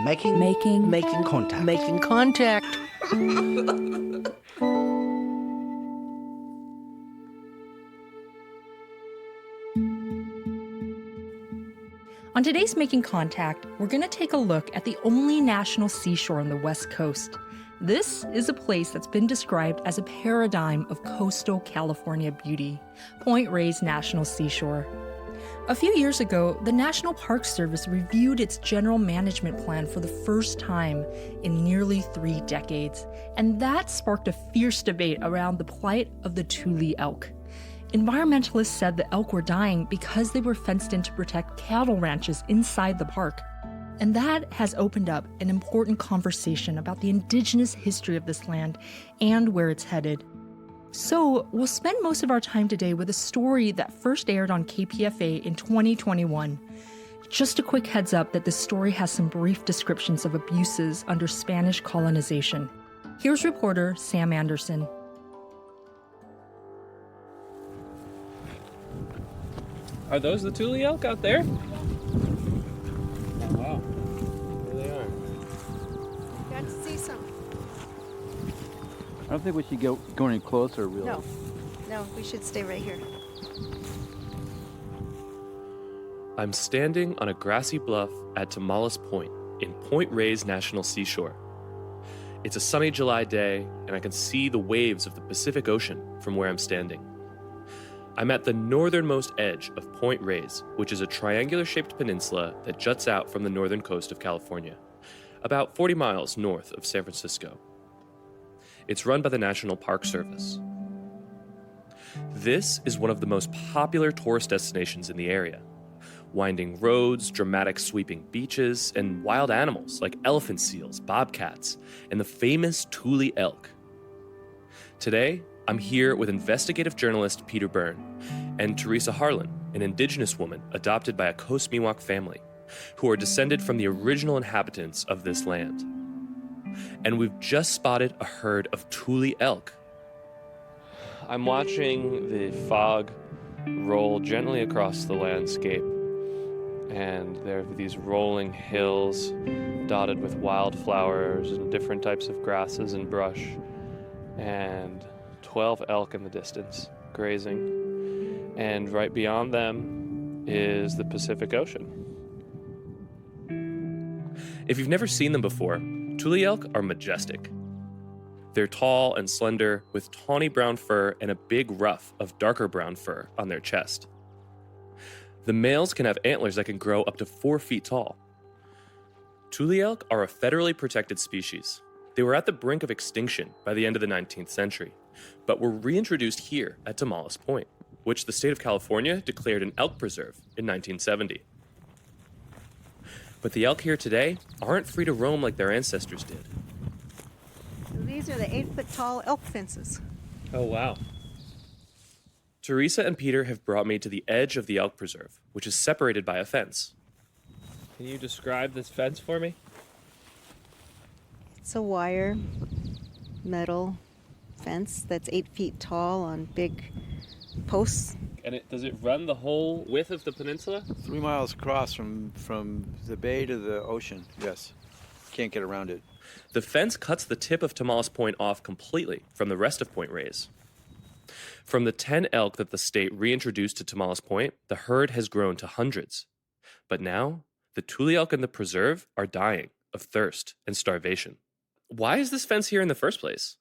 Making contact. Making contact. On today's Making Contact, we're going to take a look at the only national seashore on the West Coast. This is a place that's been described as a paradigm of coastal California beauty, Point Reyes National Seashore. A few years ago, the National Park Service reviewed its general management plan for the first time in nearly 3 decades, and that sparked a fierce debate around the plight of the Tule elk. Environmentalists said the elk were dying because they were fenced in to protect cattle ranches inside the park. And that has opened up an important conversation about the indigenous history of this land and where it's headed. So, we'll spend most of our time today with a story that first aired on KPFA in 2021. Just a quick heads up that this story has some brief descriptions of abuses under Spanish colonization. Here's reporter Sam Anderson. Are those the Tule elk out there? Oh, wow. There they are. Got to see some. I don't think we should go any closer, really. No, we should stay right here. I'm standing on a grassy bluff at Tamales Point in Point Reyes National Seashore. It's a sunny July day, and I can see the waves of the Pacific Ocean from where I'm standing. I'm at the northernmost edge of Point Reyes, which is a triangular-shaped peninsula that juts out from the northern coast of California, about 40 miles north of San Francisco. It's run by the National Park Service. This is one of the most popular tourist destinations in the area. Winding roads, dramatic sweeping beaches, and wild animals like elephant seals, bobcats, and the famous Tule elk. Today, I'm here with investigative journalist Peter Byrne and Teresa Harlan, an Indigenous woman adopted by a Coast Miwok family, who are descended from the original inhabitants of this land. And we've just spotted a herd of Tule elk. I'm watching the fog roll gently across the landscape, and there are these rolling hills dotted with wildflowers and different types of grasses and brush, and 12 elk in the distance, grazing, and right beyond them is the Pacific Ocean. If you've never seen them before, Tule elk are majestic. They're tall and slender, with tawny brown fur and a big ruff of darker brown fur on their chest. The males can have antlers that can grow up to 4 feet tall. Tule elk are a federally protected species. They were at the brink of extinction by the end of the 19th century, but were reintroduced here at Tamales Point, which the state of California declared an elk preserve in 1970. But the elk here today aren't free to roam like their ancestors did. So these are the 8-foot-tall elk fences. Oh, wow. Teresa and Peter have brought me to the edge of the elk preserve, which is separated by a fence. Can you describe this fence for me? It's a wire, metal fence that's 8 feet tall on big posts. And does it run the whole width of the peninsula? 3 miles across from the bay to the ocean, yes. Can't get around it. The fence cuts the tip of Tamales Point off completely from the rest of Point Reyes. From the 10 elk that the state reintroduced to Tamales Point, the herd has grown to hundreds. But now, the Tule elk in the preserve are dying of thirst and starvation. Why is this fence here in the first place?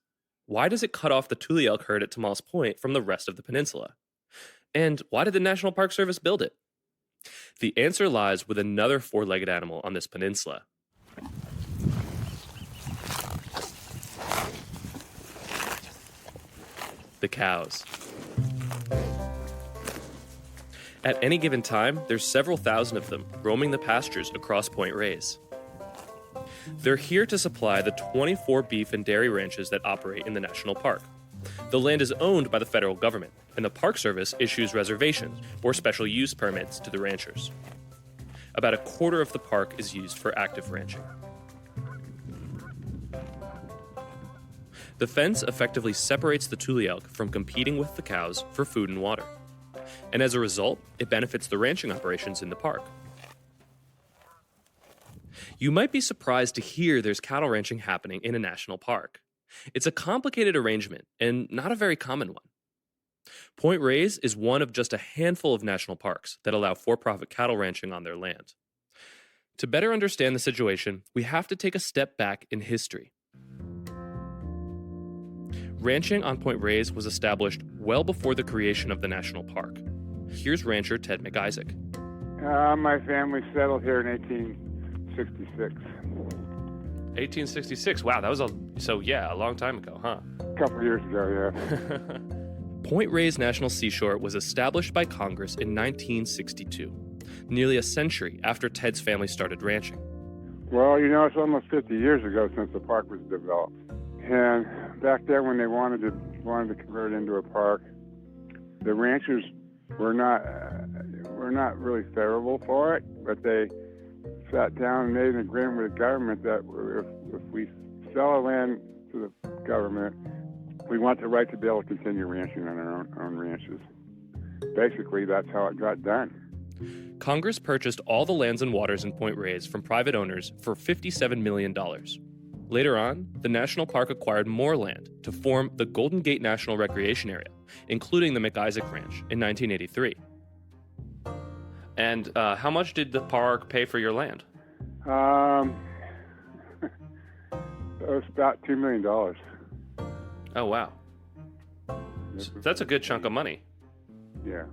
Why does it cut off the Tule elk herd at Tamales Point from the rest of the peninsula? And why did the National Park Service build it? The answer lies with another 4-legged animal on this peninsula. The cows. At any given time, there's several thousand of them roaming the pastures across Point Reyes. They're here to supply the 24 beef and dairy ranches that operate in the national park. The land is owned by the federal government, and the Park Service issues reservations or special use permits to the ranchers. About a quarter of the park is used for active ranching. The fence effectively separates the Tule elk from competing with the cows for food and water. And as a result, it benefits the ranching operations in the park. You might be surprised to hear there's cattle ranching happening in a national park. It's a complicated arrangement and not a very common one. Point Reyes is one of just a handful of national parks that allow for-profit cattle ranching on their land. To better understand the situation, we have to take a step back in history. Ranching on Point Reyes was established well before the creation of the national park. Here's rancher Ted McIsaac. My family settled here in 1866. 1866. Wow, that was a long time ago, huh? A couple of years ago, yeah. Point Reyes National Seashore was established by Congress in 1962, nearly a century after Ted's family started ranching. Well, it's almost 50 years ago since the park was developed. And back then when they wanted to convert it into a park, the ranchers were not really favorable for it, but they sat down and made an agreement with the government that if we sell our land to the government, we want the right to be able to continue ranching on our own ranches. Basically, that's how it got done. Congress purchased all the lands and waters in Point Reyes from private owners for $57 million. Later on, the national park acquired more land to form the Golden Gate National Recreation Area, including the McIsaac Ranch in 1983. And how much did the park pay for your land? It was about $2 million. Oh, wow. So that's a good chunk of money. Yeah.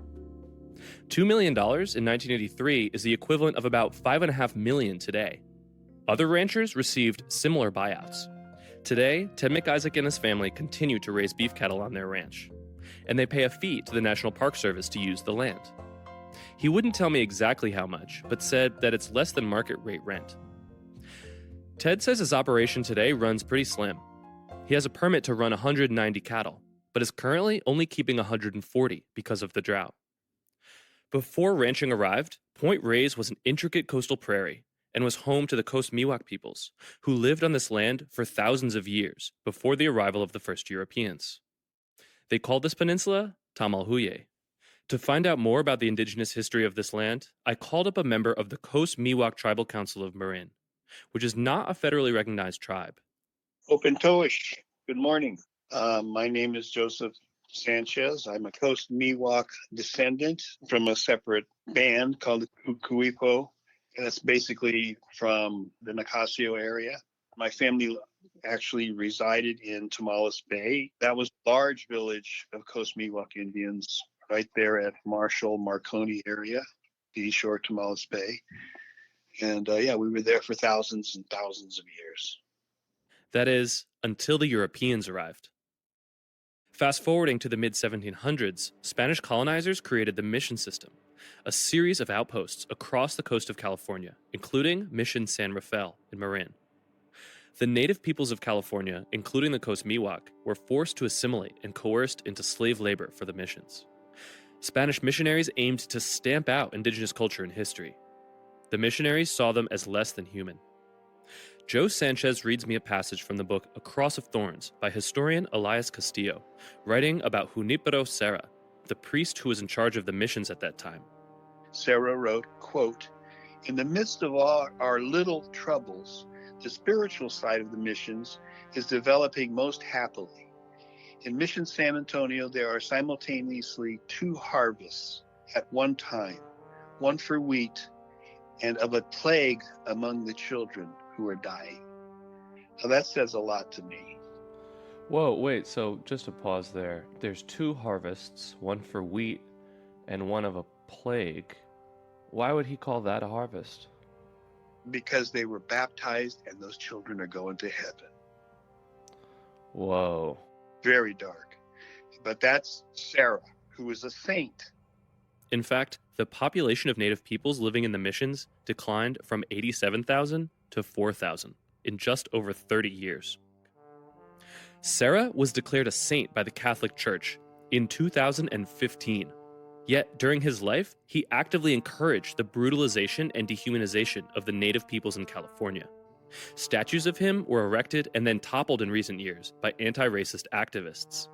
$2 million in 1983 is the equivalent of about $5.5 million today. Other ranchers received similar buyouts. Today, Ted McIsaac and his family continue to raise beef cattle on their ranch, and they pay a fee to the National Park Service to use the land. He wouldn't tell me exactly how much, but said that it's less than market rate rent. Ted says his operation today runs pretty slim. He has a permit to run 190 cattle, but is currently only keeping 140 because of the drought. Before ranching arrived, Point Reyes was an intricate coastal prairie and was home to the Coast Miwok peoples, who lived on this land for thousands of years before the arrival of the first Europeans. They called this peninsula Tamalhuye. To find out more about the indigenous history of this land, I called up a member of the Coast Miwok Tribal Council of Marin, which is not a federally recognized tribe. Opentoish, good morning. My name is Joseph Sanchez. I'm a Coast Miwok descendant from a separate band called the Kuipo, and it's basically from the Nicasio area. My family actually resided in Tomales Bay. That was a large village of Coast Miwok Indians right there at Marshall-Marconi area, the shore Tomales Bay. And we were there for thousands and thousands of years. That is, until the Europeans arrived. Fast forwarding to the mid-1700s, Spanish colonizers created the mission system, a series of outposts across the coast of California, including Mission San Rafael in Marin. The native peoples of California, including the Coast Miwok, were forced to assimilate and coerced into slave labor for the missions. Spanish missionaries aimed to stamp out indigenous culture and history. The missionaries saw them as less than human. Joe Sanchez reads me a passage from the book Across of Thorns by historian Elias Castillo, writing about Junipero Serra, the priest who was in charge of the missions at that time. Serra wrote, quote, "In the midst of all our little troubles, the spiritual side of the missions is developing most happily. In Mission San Antonio, there are simultaneously 2 harvests at one time, one for wheat and of a plague among the children who are dying." Now that says a lot to me. Whoa, wait, so just a pause there. There's 2 harvests, one for wheat and one of a plague. Why would he call that a harvest? Because they were baptized and those children are going to heaven. Whoa. Very dark. But that's Sarah, who is a saint. In fact, the population of native peoples living in the missions declined from 87,000 to 4,000 in just over 30 years. Sarah was declared a saint by the Catholic Church in 2015. Yet, during his life, he actively encouraged the brutalization and dehumanization of the native peoples in California. Statues of him were erected and then toppled in recent years by anti-racist activists.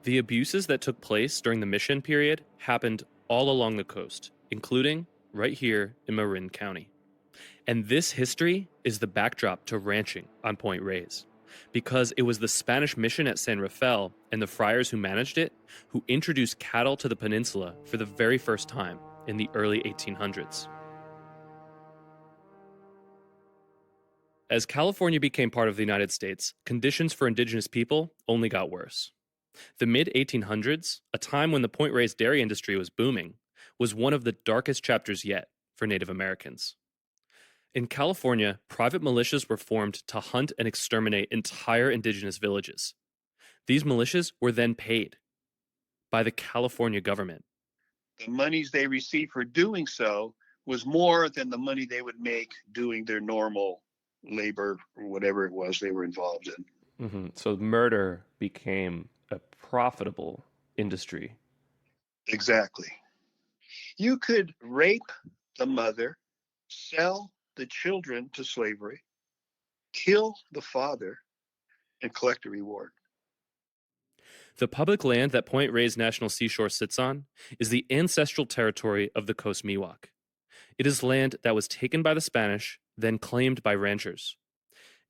The abuses that took place during the mission period happened all along the coast, including right here in Marin County. And this history is the backdrop to ranching on Point Reyes, because it was the Spanish mission at San Rafael and the friars who managed it who introduced cattle to the peninsula for the very first time in the early 1800s. As California became part of the United States, conditions for indigenous people only got worse. The mid-1800s, a time when the Point Reyes dairy industry was booming, was one of the darkest chapters yet for Native Americans. In California, private militias were formed to hunt and exterminate entire indigenous villages. These militias were then paid by the California government. The monies they received for doing so was more than the money they would make doing their normal labor or whatever it was they were involved in. Mm-hmm. So murder became a profitable industry. Exactly. You could rape the mother, sell the children to slavery, kill the father, and collect a reward. The public land that Point Reyes National Seashore sits on is the ancestral territory of the Coast Miwok. It is land that was taken by the Spanish, then claimed by ranchers.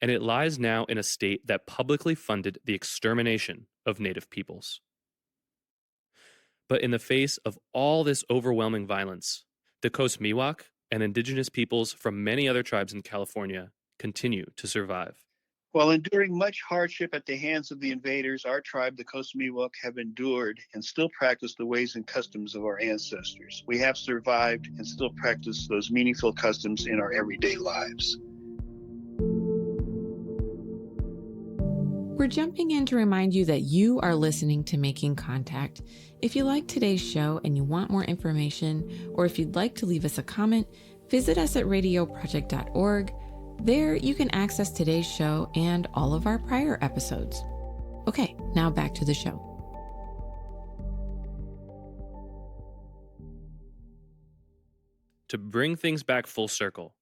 And it lies now in a state that publicly funded the extermination of Native peoples. But in the face of all this overwhelming violence, the Coast Miwok and indigenous peoples from many other tribes in California continue to survive. While enduring much hardship at the hands of the invaders, our tribe, the Coast Miwok, have endured and still practice the ways and customs of our ancestors. We have survived and still practice those meaningful customs in our everyday lives. We're jumping in to remind you that you are listening to Making Contact. If you like today's show and you want more information, or if you'd like to leave us a comment, visit us at radioproject.org. There, you can access today's show and all of our prior episodes. Okay, now back to the show. To bring things back full circle,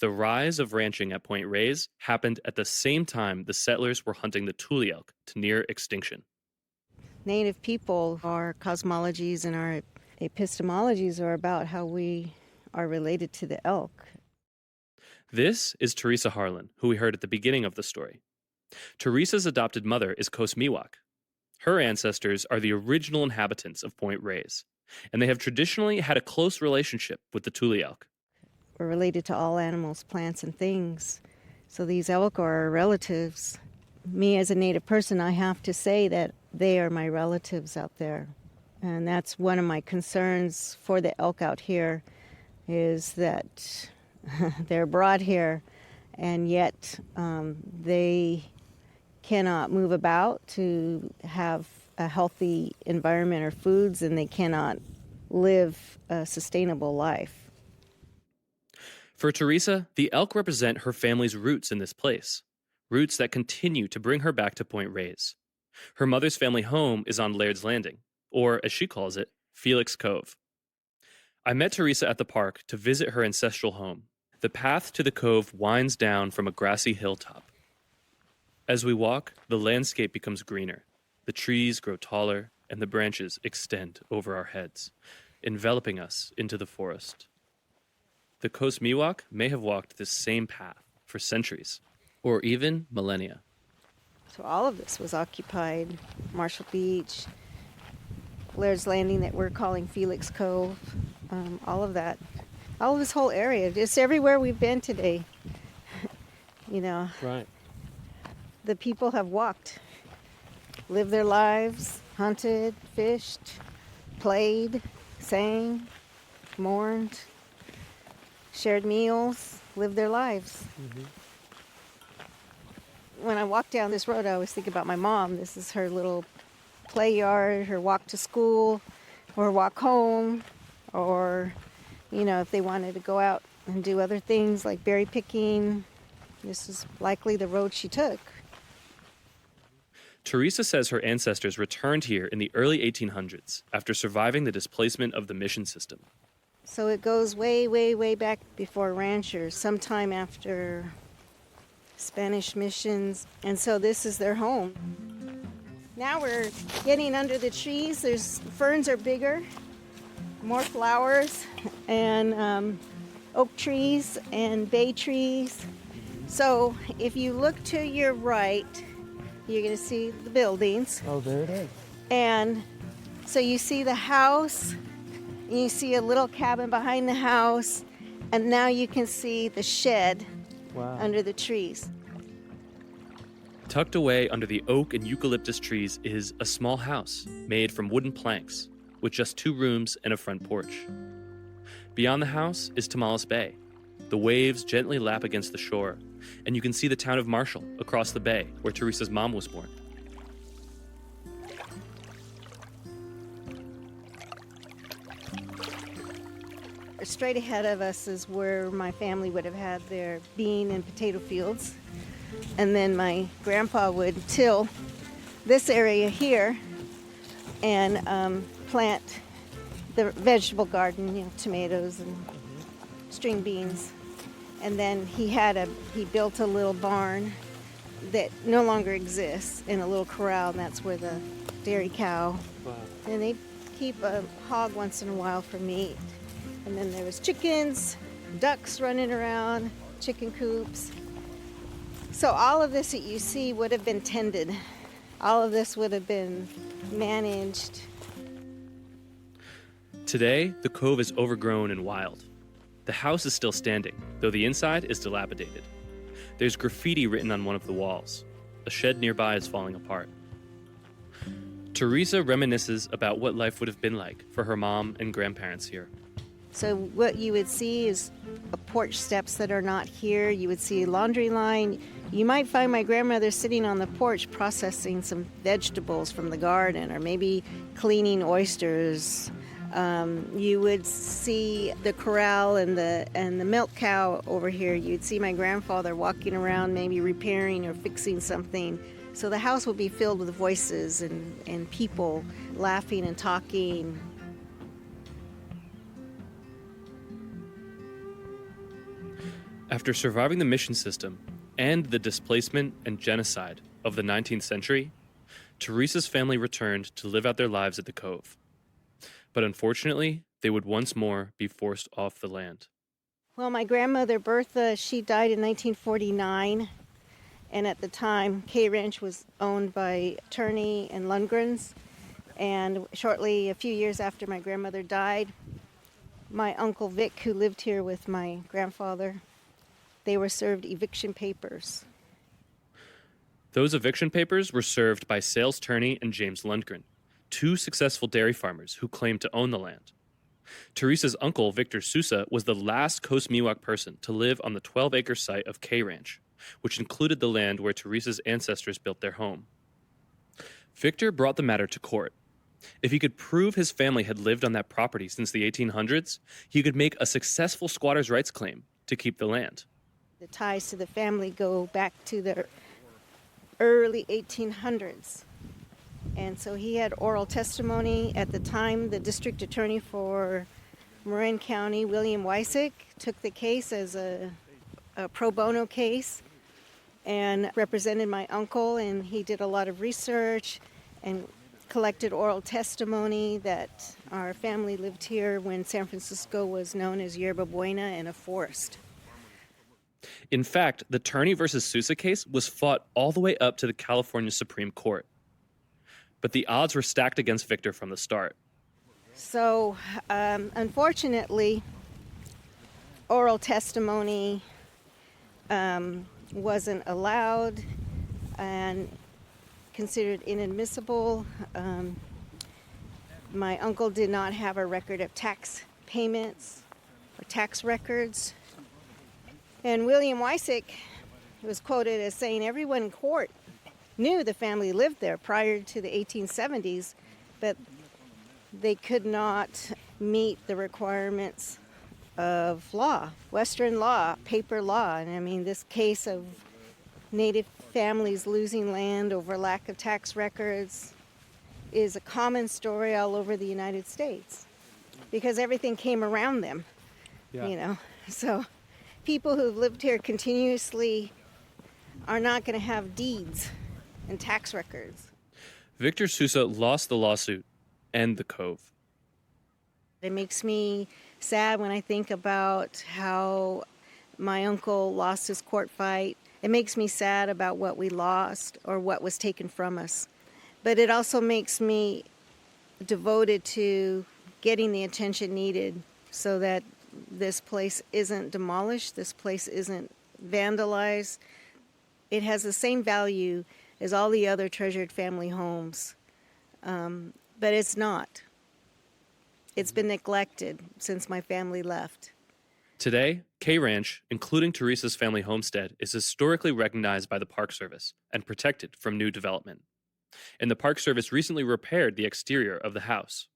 the rise of ranching at Point Reyes happened at the same time the settlers were hunting the tule elk to near extinction. Native people, our cosmologies and our epistemologies are about how we are related to the elk. This is Teresa Harlan, who we heard at the beginning of the story. Teresa's adopted mother is Coast Miwok. Her ancestors are the original inhabitants of Point Reyes, and they have traditionally had a close relationship with the tule elk. We're related to all animals, plants, and things. So these elk are our relatives. Me as a Native person, I have to say that they are my relatives out there. And that's one of my concerns for the elk out here, is that they're brought here and yet they cannot move about to have a healthy environment or foods, and they cannot live a sustainable life. For Teresa, the elk represent her family's roots in this place, roots that continue to bring her back to Point Reyes. Her mother's family home is on Laird's Landing, or as she calls it, Felix Cove. I met Teresa at the park to visit her ancestral home. The path to the cove winds down from a grassy hilltop. As we walk, the landscape becomes greener. The trees grow taller, and the branches extend over our heads, enveloping us into the forest. The Coast Miwok may have walked this same path for centuries, or even millennia. So all of this was occupied. Marshall Beach, Laird's Landing that we're calling Felix Cove, all of that. All of this whole area, just everywhere we've been today. You know, Right. the people have walked, lived their lives, hunted, fished, played, sang, mourned, shared meals, lived their lives. Mm-hmm. When I walk down this road, I always think about my mom. This is her little play yard, her walk to school, or walk home, or, you know, if they wanted to go out and do other things like berry picking, this is likely the road she took. Teresa says her ancestors returned here in the early 1800s after surviving the displacement of the mission system. So it goes way, way, way back before ranchers, sometime after Spanish missions. And so this is their home. Now we're getting under the trees. Ferns are bigger, more flowers, and oak trees and bay trees. So if you look to your right, you're going to see the buildings. Oh, there it is. And so you see the house, and you see a little cabin behind the house, and now you can see the shed under the trees. Tucked away under the oak and eucalyptus trees is a small house made from wooden planks with just 2 rooms and a front porch. Beyond the house is Tomales Bay. The waves gently lap against the shore, and you can see the town of Marshall across the bay where Teresa's mom was born. Straight ahead of us is where my family would have had their bean and potato fields. And then my grandpa would till this area here and plant the vegetable garden, tomatoes and string beans. And then he built a little barn that no longer exists, in a little corral, and that's where the dairy cow. Wow. And they keep a hog once in a while for meat. And then there was chickens, ducks running around, chicken coops. So all of this that you see would have been tended. All of this would have been managed. Today, the cove is overgrown and wild. The house is still standing, though the inside is dilapidated. There's graffiti written on one of the walls. A shed nearby is falling apart. Teresa reminisces about what life would have been like for her mom and grandparents here. So what you would see is porch steps that are not here. You would see a laundry line. You might find my grandmother sitting on the porch processing some vegetables from the garden, or maybe cleaning oysters. You would see the corral and the milk cow over here. You'd see my grandfather walking around, maybe repairing or fixing something. So the house would be filled with voices and people laughing and talking. After surviving the mission system and the displacement and genocide of the 19th century, Teresa's family returned to live out their lives at the cove. But unfortunately, they would once more be forced off the land. Well, my grandmother, Bertha, she died in 1949. And at the time, K Ranch was owned by Turney and Lundgrens. And shortly, a few years after my grandmother died, my Uncle Vic, who lived here with my grandfather, they were served eviction papers. Those eviction papers were served by Sales Turney and James Lundgren, 2 successful dairy farmers who claimed to own the land. Teresa's uncle, Victor Sousa, was the last Coast Miwok person to live on the 12-acre site of K Ranch, which included the land where Teresa's ancestors built their home. Victor brought the matter to court. If he could prove his family had lived on that property since the 1800s, he could make a successful squatters' rights claim to keep the land. The ties to the family go back to the early 1800s. And so he had oral testimony. At the time, the district attorney for Marin County, William Wysick, took the case as a pro bono case and represented my uncle, and he did a lot of research and collected oral testimony that our family lived here when San Francisco was known as Yerba Buena and a forest. In fact, the Turney versus Sousa case was fought all the way up to the California Supreme Court. But the odds were stacked against Victor from the start. So, unfortunately, oral testimony wasn't allowed and considered inadmissible. My uncle did not have a record of tax payments or tax records. And William Wysick was quoted as saying everyone in court knew the family lived there prior to the 1870s, but they could not meet the requirements of law, Western law, paper law. And I mean, this case of Native families losing land over lack of tax records is a common story all over the United States because everything came around them, So people who've lived here continuously are not going to have deeds and tax records. Victor Sousa lost the lawsuit and the cove. It makes me sad when I think about how my uncle lost his court fight. It makes me sad about what we lost or what was taken from us. But it also makes me devoted to getting the attention needed so that this place isn't demolished, this place isn't vandalized. It has the same value as all the other treasured family homes, but it's not. It's been neglected since my family left. Today, K Ranch, including Teresa's family homestead, is historically recognized by the Park Service and protected from new development. And the Park Service recently repaired the exterior of the house.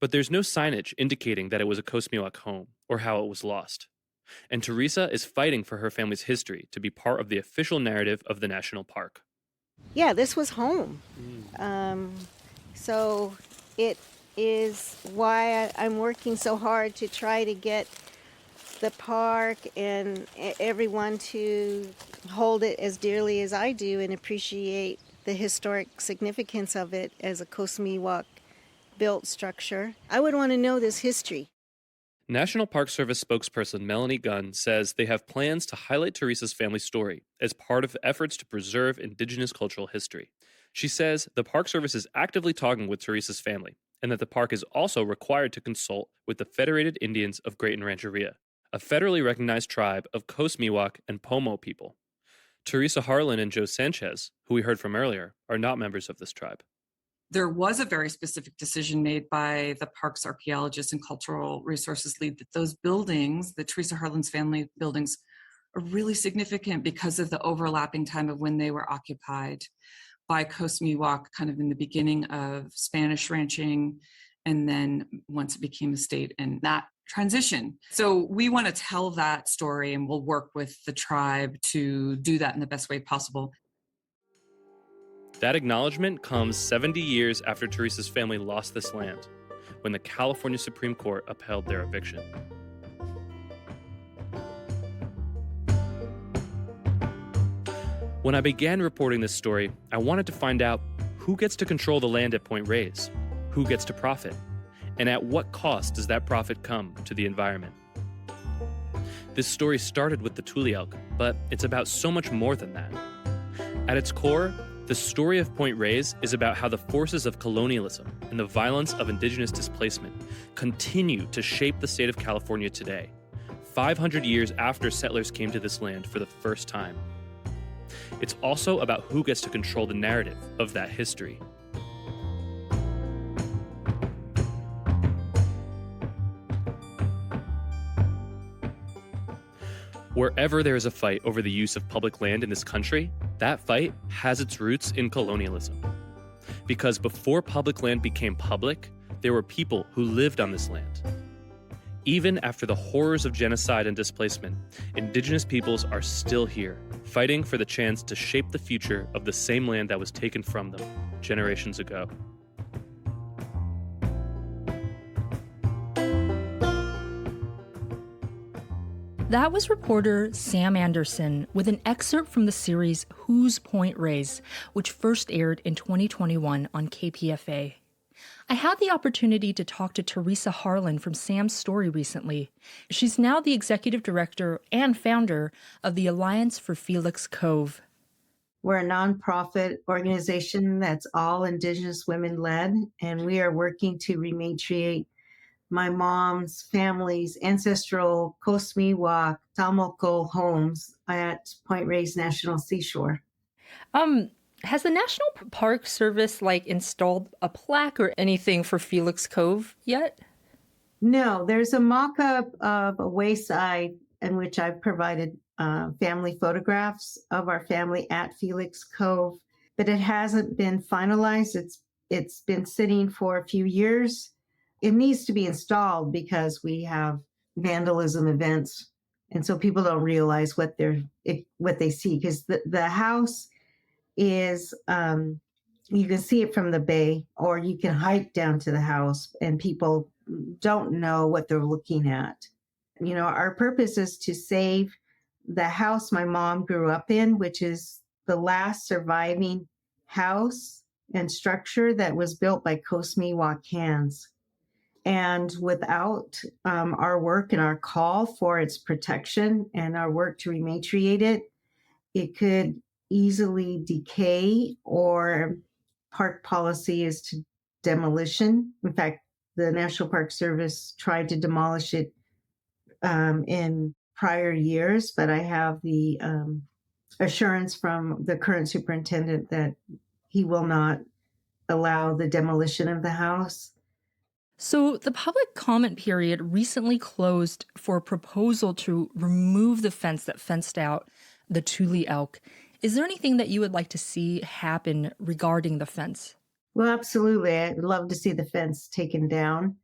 But there's no signage indicating that it was a Coast Miwok home or how it was lost. And Teresa is fighting for her family's history to be part of the official narrative of the national park. Yeah, this was home. So it is why I'm working so hard to try to get the park and everyone to hold it as dearly as I do and appreciate the historic significance of it as a Coast Miwok built structure. I would want to know this history. National Park Service spokesperson Melanie Gunn says they have plans to highlight Teresa's family story as part of efforts to preserve Indigenous cultural history. She says the Park Service is actively talking with Teresa's family and that the park is also required to consult with the Federated Indians of Great and Rancheria, a federally recognized tribe of Coast Miwok and Pomo people. Teresa Harlan and Joe Sanchez, who we heard from earlier, are not members of this tribe. There was a very specific decision made by the park's archaeologist and cultural resources lead that those buildings, the Teresa Harlan's family buildings, are really significant because of the overlapping time of when they were occupied by Coast Miwok, kind of in the beginning of Spanish ranching, and then once it became a state and that transition. So we want to tell that story, and we'll work with the tribe to do that in the best way possible. That acknowledgement comes 70 years after Teresa's family lost this land, when the California Supreme Court upheld their eviction. When I began reporting this story, I wanted to find out who gets to control the land at Point Reyes, who gets to profit, and at what cost does that profit come to the environment. This story started with the Tule Elk, but it's about so much more than that. At its core, the story of Point Reyes is about how the forces of colonialism and the violence of Indigenous displacement continue to shape the state of California today, 500 years after settlers came to this land for the first time. It's also about who gets to control the narrative of that history. Wherever there is a fight over the use of public land in this country, that fight has its roots in colonialism. Because before public land became public, there were people who lived on this land. Even after the horrors of genocide and displacement, Indigenous peoples are still here, fighting for the chance to shape the future of the same land that was taken from them generations ago. That was reporter Sam Anderson with an excerpt from the series Who's Point Reyes, which first aired in 2021 on KPFA. I had the opportunity to talk to Teresa Harlan from Sam's story recently. She's now the executive director and founder of the Alliance for Felix Cove. We're a nonprofit organization that's all Indigenous women led, and we are working to rematriate my mom's family's ancestral Coast Miwok Tamoko homes at Point Reyes National Seashore. Has the National Park Service installed a plaque or anything for Felix Cove yet? No, there's a mock-up of a wayside in which I've provided family photographs of our family at Felix Cove, but it hasn't been finalized. It's been sitting for a few years. It needs to be installed because we have vandalism events, and so people don't realize what they see, because the house is you can see it from the bay, or you can hike down to the house, and people don't know what they're looking at. You know, our purpose is to save the house my mom grew up in, which is the last surviving house and structure that was built by Coast Miwok hands. And without our work and our call for its protection and our work to rematriate it, it could easily decay, or park policy is to demolition. In fact, the National Park Service tried to demolish it in prior years, but I have the assurance from the current superintendent that he will not allow the demolition of the house. So, the public comment period recently closed for a proposal to remove the fence that fenced out the Tule elk. Is there anything that you would like to see happen regarding the fence? Well, absolutely. I'd love to see the fence taken down.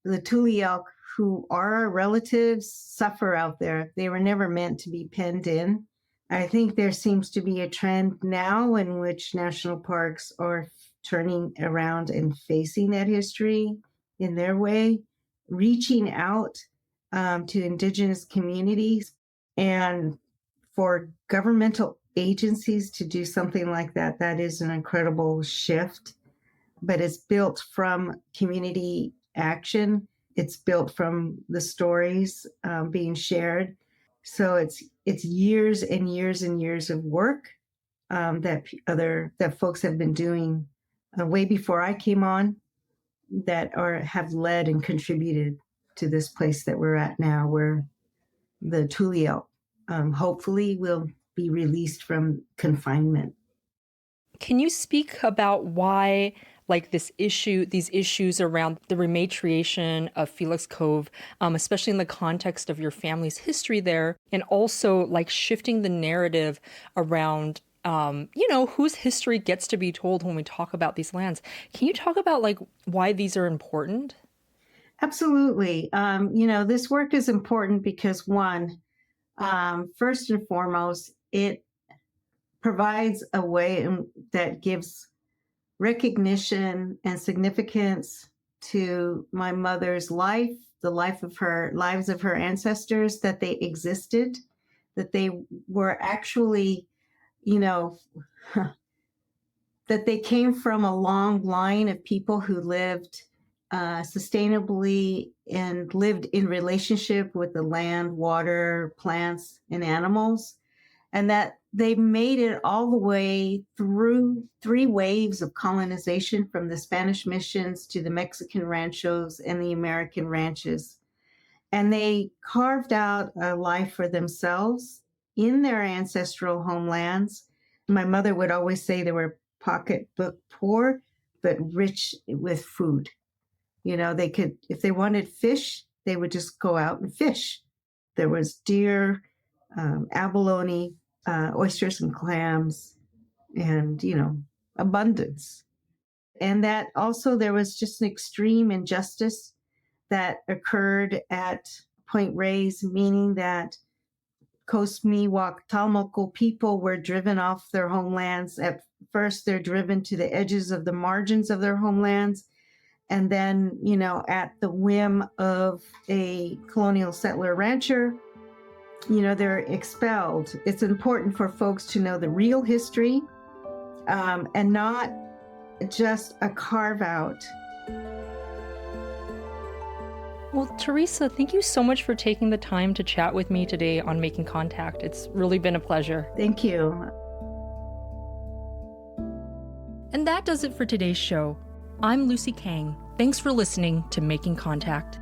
The Tule elk, who are our relatives, suffer out there. They were never meant to be penned in. I think there seems to be a trend now in which national parks are turning around and facing that history in their way, reaching out to Indigenous communities, and for governmental agencies to do something like that, that is an incredible shift. But it's built from community action. It's built from the stories being shared. So it's years and years and years of work that folks have been doing way before I came on, that have led and contributed to this place that we're at now, where the Tule elk hopefully will be released from confinement. Can you speak about why, these issues around the rematriation of Felix Cove, especially in the context of your family's history there, and also shifting the narrative around, whose history gets to be told when we talk about these lands? Can you talk about why these are important? Absolutely. This work is important because, one, first and foremost, it provides a way that gives recognition and significance to my mother's life, the lives of her ancestors, that they existed, that they were actually, that they came from a long line of people who lived sustainably and lived in relationship with the land, water, plants, and animals, and that they made it all the way through 3 waves of colonization, from the Spanish missions to the Mexican ranchos and the American ranches. And they carved out a life for themselves in their ancestral homelands. My mother would always say they were pocketbook poor, but rich with food. They could, if they wanted fish, they would just go out and fish. There was deer, abalone, oysters and clams, and, abundance. And that also there was just an extreme injustice that occurred at Point Reyes, meaning that Coast Miwok Talmoko people were driven off their homelands. At first, they're driven to the edges of the margins of their homelands. And then, at the whim of a colonial settler rancher, they're expelled. It's important for folks to know the real history and not just a carve out. Well, Teresa, thank you so much for taking the time to chat with me today on Making Contact. It's really been a pleasure. Thank you. And that does it for today's show. I'm Lucy Kang. Thanks for listening to Making Contact.